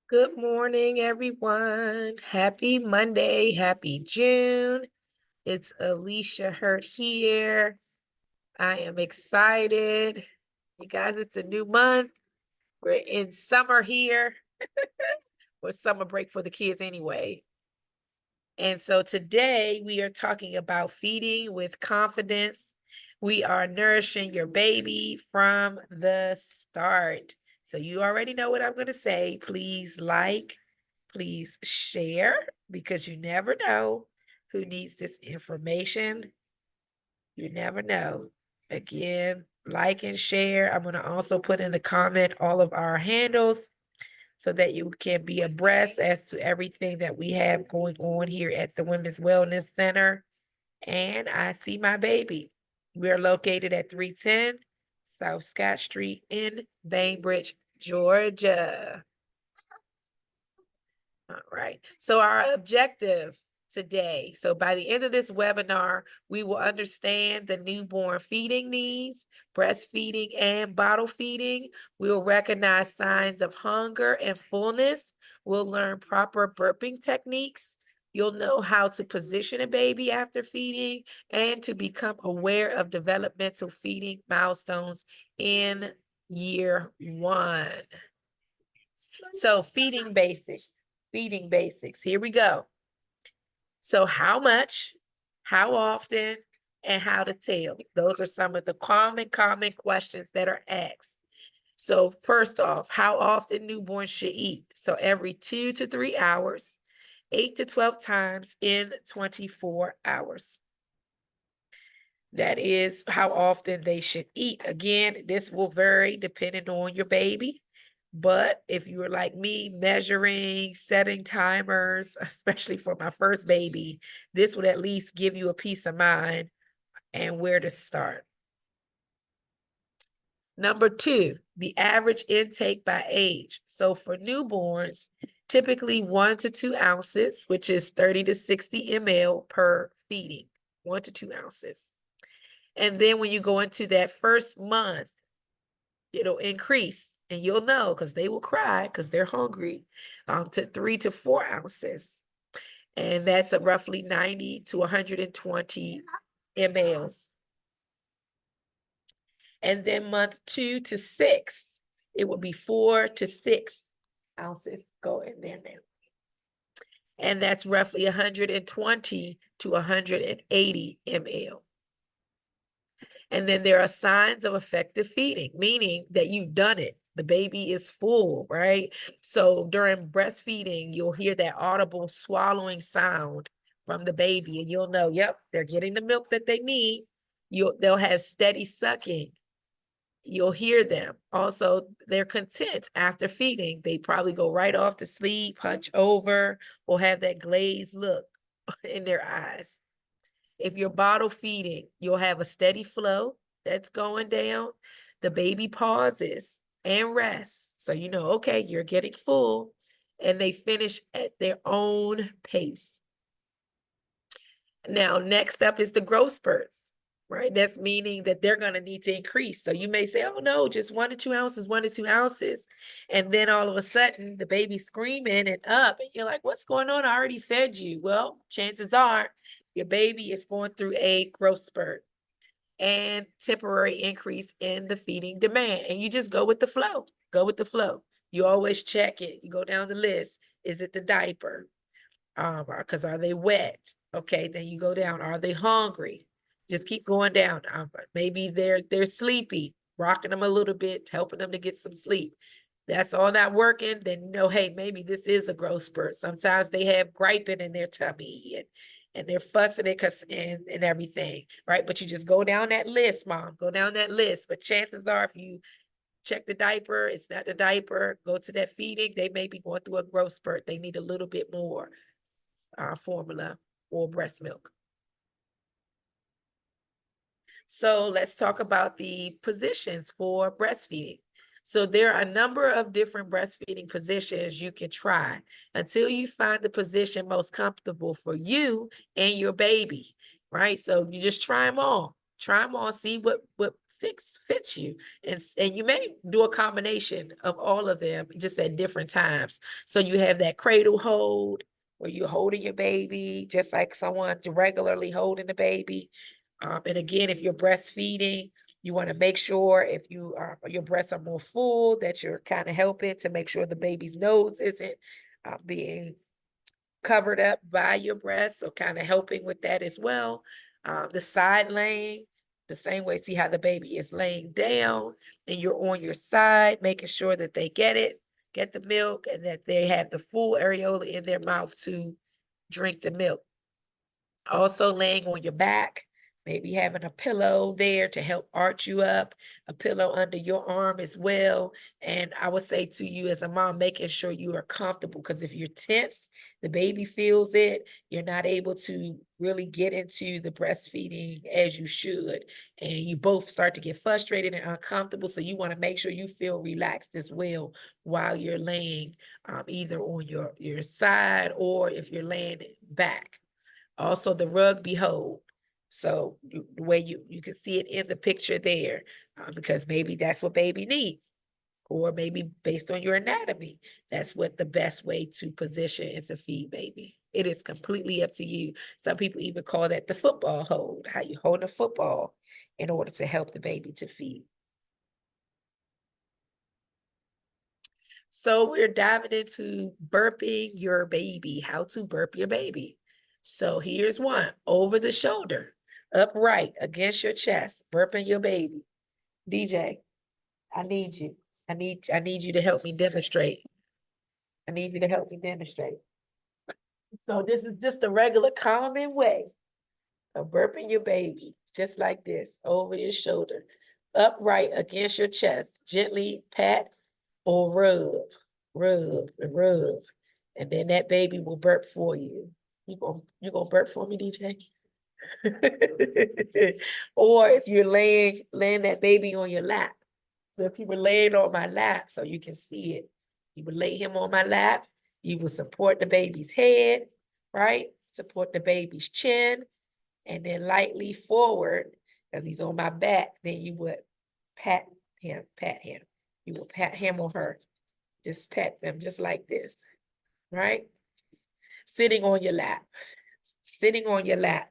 Good morning, everyone. Happy Monday. Happy June. It's Alicia Hurt here. I am excited. You guys, it's a new month. We're in summer here. Or summer break for the kids anyway. And so today we are talking about feeding with confidence. We are nourishing your baby from the start. So you already know what I'm going to say. Please like, please share, because you never know who needs this information. You never know. Again, like and share. I'm going to also put in the comment all of our handles so that you can be abreast as to everything that we have going on here at the Women's Wellness Center. And I see my baby. We're located at 310 South Scott Street in Bainbridge, Georgia. All right. So our objective today, so by the end of this webinar, we will understand the newborn feeding needs, breastfeeding and bottle feeding. We'll recognize signs of hunger and fullness. We'll learn proper burping techniques. You'll know how to position a baby after feeding and to become aware of developmental feeding milestones in year 1. So feeding basics. Here we go. So how much, how often, and how to tell. Those are some of the common questions that are asked. So first off, how often newborns should eat. So every 2 to 3 hours, 8 to 12 times in 24 hours. That is how often they should eat. Again, this will vary depending on your baby. But if you were like me, measuring, setting timers, especially for my first baby, this would at least give you a peace of mind and where to start. Number 2, the average intake by age. So for newborns, typically 1 to 2 ounces, which is 30 to 60 ml per feeding, 1 to 2 ounces. And then when you go into that first month, it'll increase. And you'll know because they will cry because they're hungry, to 3 to 4 ounces. And that's a roughly 90 to 120 mLs. And then month 2 to 6, it will be 4 to 6 ounces go in there now. And that's roughly 120 to 180 ml. And then there are signs of effective feeding, meaning that you've done it. The baby is full, right? So during breastfeeding, you'll hear that audible swallowing sound from the baby, and you'll know, yep, they're getting the milk that they need. They'll have steady sucking. You'll hear them. Also, they're content after feeding. They probably go right off to sleep, hunch over, or have that glazed look in their eyes. If you're bottle feeding, you'll have a steady flow that's going down. The baby pauses and rests. So you know, okay, you're getting full, and they finish at their own pace. Now, next up is the growth spurts, right? That's meaning that they're going to need to increase. So you may say, oh no, just 1 to 2 ounces, 1 to 2 ounces. And then all of a sudden the baby's screaming and up, and you're like, what's going on? I already fed you. Well, chances are your baby is going through a growth spurt and temporary increase in the feeding demand. And you just go with the flow. Go with the flow. You always check it. You go down the list. Is it the diaper? Because are they wet? Okay, then you go down. Are they hungry? Just keep going down. Maybe they're sleepy, rocking them a little bit, helping them to get some sleep. That's all not working, then you know, hey, maybe this is a growth spurt. Sometimes they have griping in their tummy and they're fussing it and everything, right? But you just go down that list, mom. Go down that list. But chances are, if you check the diaper, it's not the diaper. Go to that feeding, they may be going through a growth spurt. They need a little bit more formula or breast milk. So let's talk about the positions for breastfeeding. So there are a number of different breastfeeding positions you can try until you find the position most comfortable for you and your baby, right? So you just try them all. See what fits you. And you may do a combination of all of them just at different times. So you have that cradle hold where you're holding your baby, just like someone regularly holding the baby. And again, if you're breastfeeding, you want to make sure if your breasts are more full, that you're kind of helping to make sure the baby's nose isn't being covered up by your breast, so kind of helping with that as well. The side laying, the same way, see how the baby is laying down and you're on your side, making sure that they get the milk, and that they have the full areola in their mouth to drink the milk. Also laying on your back, maybe having a pillow there to help arch you up, a pillow under your arm as well. And I would say to you as a mom, making sure you are comfortable, because if you're tense, the baby feels it. You're not able to really get into the breastfeeding as you should. And you both start to get frustrated and uncomfortable. So you want to make sure you feel relaxed as well while you're laying either on your side, or if you're laying back. Also the rugby hold. So the way you can see it in the picture there, because maybe that's what baby needs, or maybe based on your anatomy, that's what the best way to position and to feed baby. It is completely up to you. Some people even call that the football hold, how you hold a football in order to help the baby to feed. So we're diving into burping your baby, how to burp your baby. So here's one: over the shoulder, upright against your chest, burping your baby. DJ, I need you. I need you to help me demonstrate. I need you to help me demonstrate. So this is just a regular common way of burping your baby, just like this, over your shoulder, upright against your chest, gently pat or rub, and rub. And then that baby will burp for you. You gonna burp for me, DJ? Or if you're laying that baby on your lap. So if you were laying on my lap so you can see it, you would lay him on my lap, you would support the baby's head, right? Support the baby's chin, and then lightly forward, because he's on my back, then you would pat him, pat him. You will pat him or her. Just pat them just like this, right? Sitting on your lap, sitting on your lap,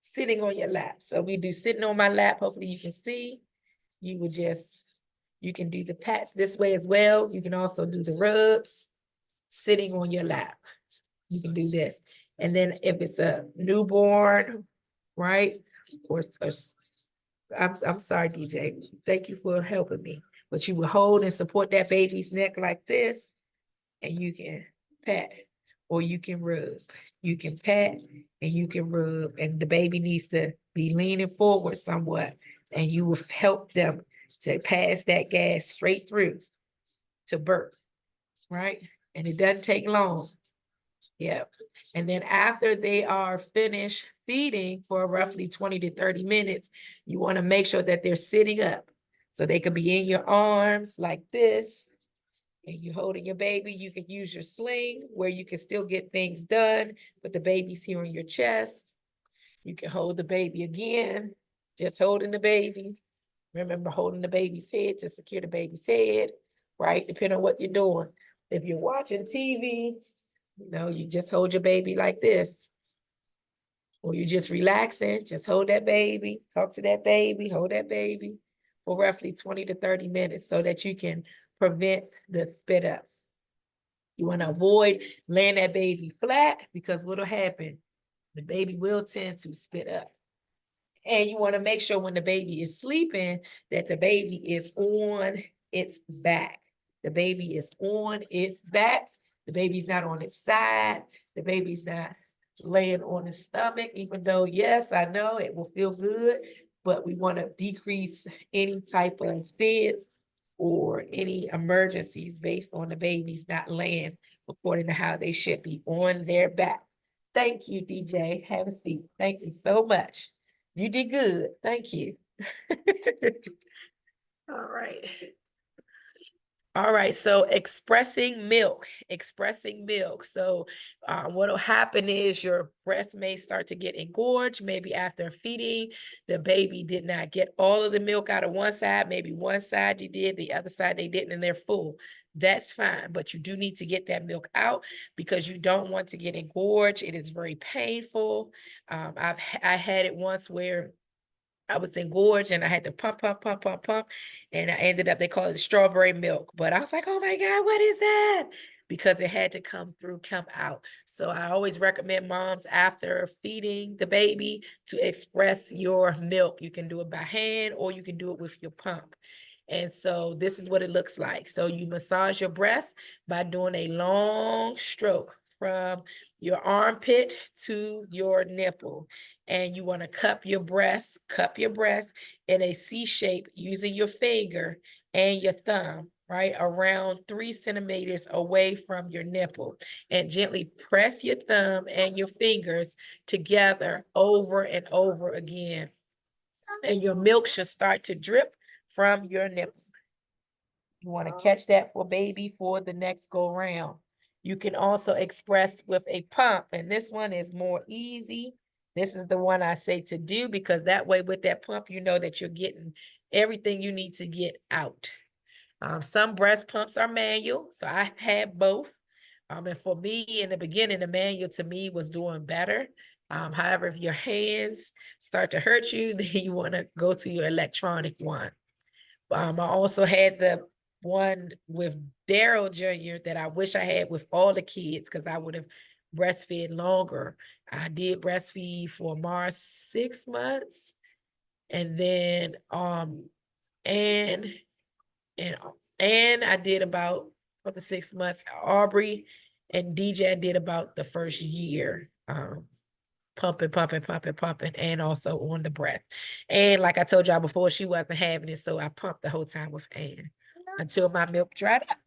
sitting on your lap. So we do sitting on my lap. Hopefully you can see. You can do the pats this way as well. You can also do the rubs, sitting on your lap. You can do this. And then if it's a newborn, right? Or I'm sorry, DJ. Thank you for helping me. But you will hold and support that baby's neck like this, and you can pat or you can rub. You can pat and you can rub, and the baby needs to be leaning forward somewhat, and you will help them to pass that gas straight through to burp, right? And it doesn't take long. Yep. And then after they are finished feeding for roughly 20 to 30 minutes, you want to make sure that they're sitting up. So they could be in your arms like this, and you're holding your baby. You can use your sling where you can still get things done, but the baby's here on your chest. You can hold the baby again, just holding the baby. Remember, holding the baby's head to secure the baby's head, right? Depending on what you're doing. If you're watching TV, you just hold your baby like this. Or you're just relaxing, just hold that baby, talk to that baby, hold that baby for roughly 20 to 30 minutes so that you can prevent the spit ups. You want to avoid laying that baby flat, because what'll happen? The baby will tend to spit up. And you want to make sure when the baby is sleeping that the baby is on its back. The baby is on its back. The baby's not on its side. The baby's not laying on his stomach, even though, yes, I know it will feel good, but we want to decrease any type of fits or any emergencies based on the babies not laying according to how they should be, on their back. Thank you, DJ. Have a seat. Thank you so much. You did good. Thank you. All right. All right, so expressing milk, expressing milk. So what'll happen is your breast may start to get engorged. Maybe after feeding, the baby did not get all of the milk out of one side. Maybe one side you did, the other side they didn't, and they're full. That's fine, but you do need to get that milk out because you don't want to get engorged. It is very painful. I had it once where I was engorged and I had to pump, pump, pump, pump, pump. And I ended up, they call it strawberry milk. But I was like, oh my God, what is that? Because it had to come through, come out. So I always recommend moms after feeding the baby to express your milk. You can do it by hand or you can do it with your pump. And so this is what it looks like. So you massage your breast by doing a long stroke from your armpit to your nipple. And you want to cup your breast in a C shape using your finger and your thumb, right? Around 3 centimeters away from your nipple. And gently press your thumb and your fingers together over and over again. And your milk should start to drip from your nipple. You want to catch that for baby for the next go round. You can also express with a pump, and this one is more easy. This is the one I say to do because that way with that pump, you know that you're getting everything you need to get out. Some breast pumps are manual, so I had both. And for me in the beginning, the manual to me was doing better. However, if your hands start to hurt you, then you want to go to your electronic one. I also had the one with Daryl Jr. that I wish I had with all the kids because I would have breastfed longer. I did breastfeed for Mars 6 months, and then and and I did about for the 6 months. Aubrey and DJ I did about the first year. Pumping, pumping, pumping, pumping, and also on the breath. And like I told y'all before, she wasn't having it, so I pumped the whole time with Ann until my milk dried up.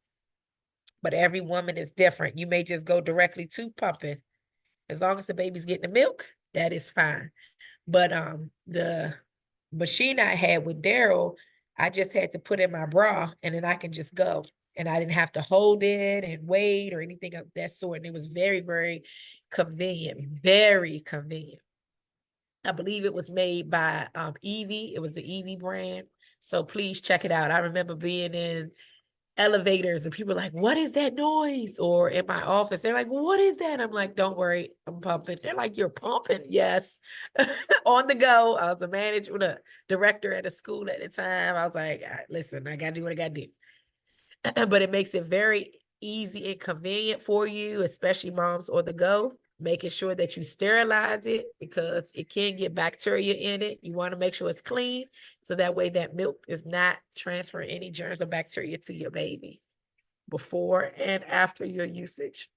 But every woman is different. You may just go directly to pumping. As long as the baby's getting the milk, that is fine. But the machine I had with Daryl, I just had to put in my bra and then I can just go. And I didn't have to hold it and wait or anything of that sort. And it was very, very convenient, very convenient. I believe it was made by Evie. It was the Evie brand. So please check it out. I remember being in elevators and people were like, what is that noise? Or in my office, they're like, what is that? I'm like, don't worry, I'm pumping. They're like, you're pumping? Yes. On the go. I was a manager, a director at a school at the time. I was like, listen, I got to do what I got to do. But it makes it very easy and convenient for you, especially moms on the go, making sure that you sterilize it because it can get bacteria in it. You want to make sure it's clean so that way that milk is not transferring any germs or bacteria to your baby before and after your usage.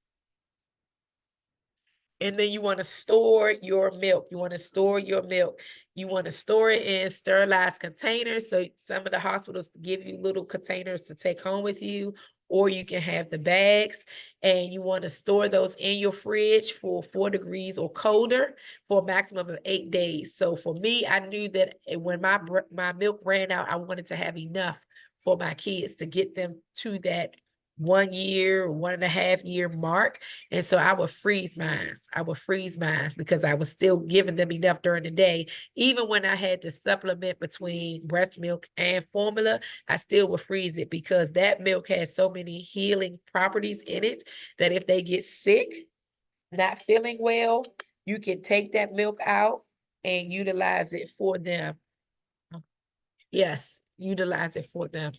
And then you want to store your milk. You want to store your milk. You want to store it in sterilized containers. So some of the hospitals give you little containers to take home with you, or you can have the bags. And you want to store those in your fridge for 4 degrees or colder for a maximum of 8 days. So for me, I knew that when my milk ran out, I wanted to have enough for my kids to get them to that 1 year, 1.5 year mark. And so I would freeze mine. Because I was still giving them enough during the day. Even when I had to supplement between breast milk and formula, I still would freeze it because that milk has so many healing properties in it that if they get sick, not feeling well, you can take that milk out and utilize it for them. Yes, utilize it for them.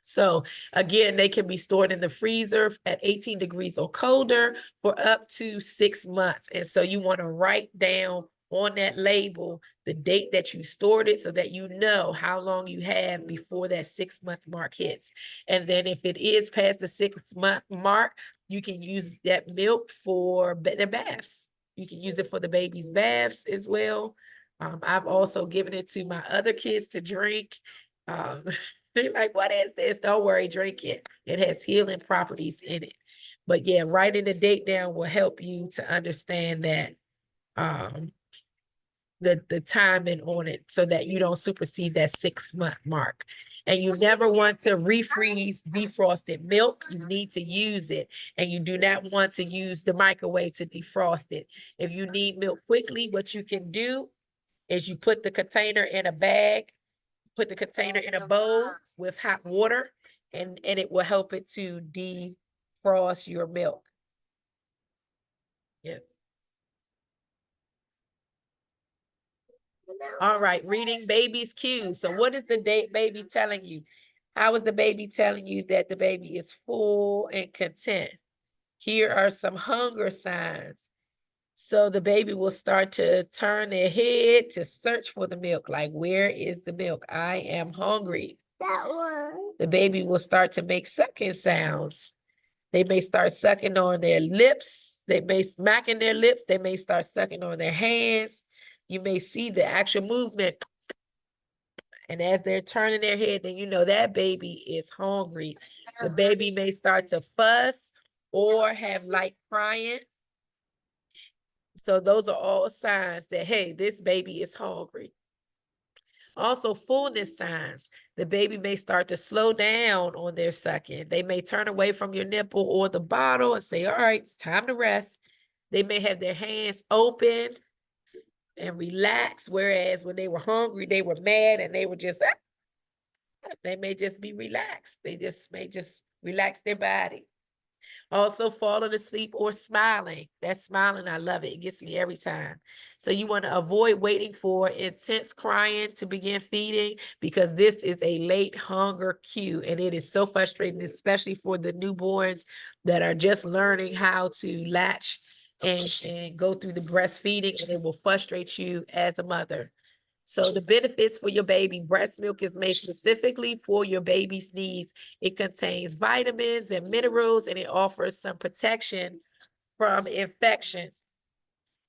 So again, they can be stored in the freezer at 18 degrees or colder for up to 6 months. And so you want to write down on that label the date that you stored it so that you know how long you have before that 6-month mark hits. And then if it is past the 6-month mark, you can use that milk for their baths. You can use it for the baby's baths as well. I've also given it to my other kids to drink. They're like, what is this? Don't worry, drink it. It has healing properties in it. But yeah, writing the date down will help you to understand that the timing on it so that you don't supersede that 6-month mark. And you never want to refreeze defrosted milk. You need to use it. And you do not want to use the microwave to defrost it. If you need milk quickly, what you can do is you put the container in a bag, put the container in a bowl with hot water, and it will help it to defrost your milk. Yeah. All right, reading baby's cues. So what is the baby telling you? How is the baby telling you that the baby is full and content? Here are some hunger signs. So the baby will start to turn their head to search for the milk. Like, where is the milk? I am hungry. That one. The baby will start to make sucking sounds. They may start sucking on their lips. They may smacking their lips. They may start sucking on their hands. You may see the actual movement. And as they're turning their head, then you know that baby is hungry. The baby may start to fuss or have light crying. So those are all signs that, hey, this baby is hungry. Also, fullness signs. The baby may start to slow down on their sucking. They may turn away from your nipple or the bottle and say, all right, it's time to rest. They may have their hands open and relax, whereas when they were hungry, they were mad and they were just, they may just be relaxed. They just may just relax their body. Also falling asleep or smiling. That smiling, I love it. It gets me every time. So you want to avoid waiting for intense crying to begin feeding, because this is a late hunger cue. And it is so frustrating, especially for the newborns that are just learning how to latch and go through the breastfeeding, and it will frustrate you as a mother. So the benefits for your baby: breast milk is made specifically for your baby's needs. It contains vitamins and minerals, and it offers some protection from infections.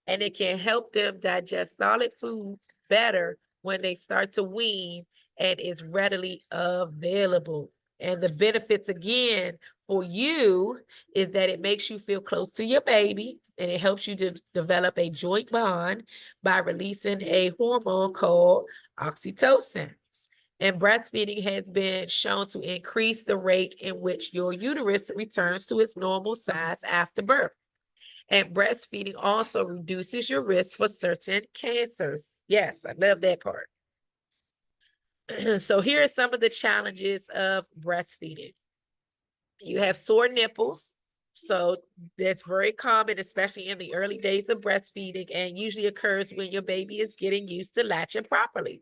And it can help them digest solid foods better when they start to wean, and is readily available. And the benefits again for you is that it makes you feel close to your baby, and it helps you to develop a joint bond by releasing a hormone called oxytocin. And breastfeeding has been shown to increase the rate in which your uterus returns to its normal size after birth. And breastfeeding also reduces your risk for certain cancers. Yes, I love that part. So here are some of the challenges of breastfeeding. You have sore nipples. So that's very common, especially in the early days of breastfeeding, and usually occurs when your baby is getting used to latching properly.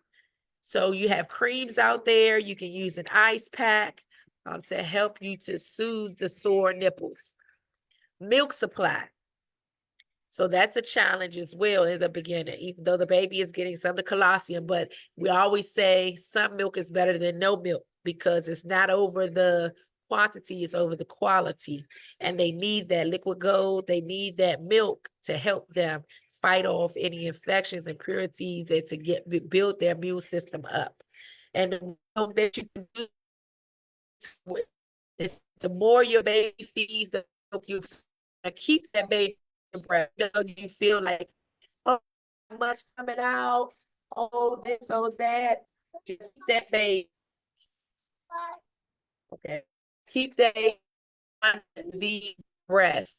So you have creams out there. You can use an ice pack to help you to soothe the sore nipples. Milk supply. So that's a challenge as well in the beginning, even though the baby is getting some of the colostrum. But we always say some milk is better than no milk, because it's not over the quantity, it's over the quality. And they need that liquid gold. They need that milk to help them fight off any infections and impurities, and to build their immune system up. And the milk that you can do is, the more your baby feeds, the milk you keep that baby breath. You know, you feel like, oh, much coming out, oh, this, oh, that. Just keep that baby. Okay. Keep that baby on the breast.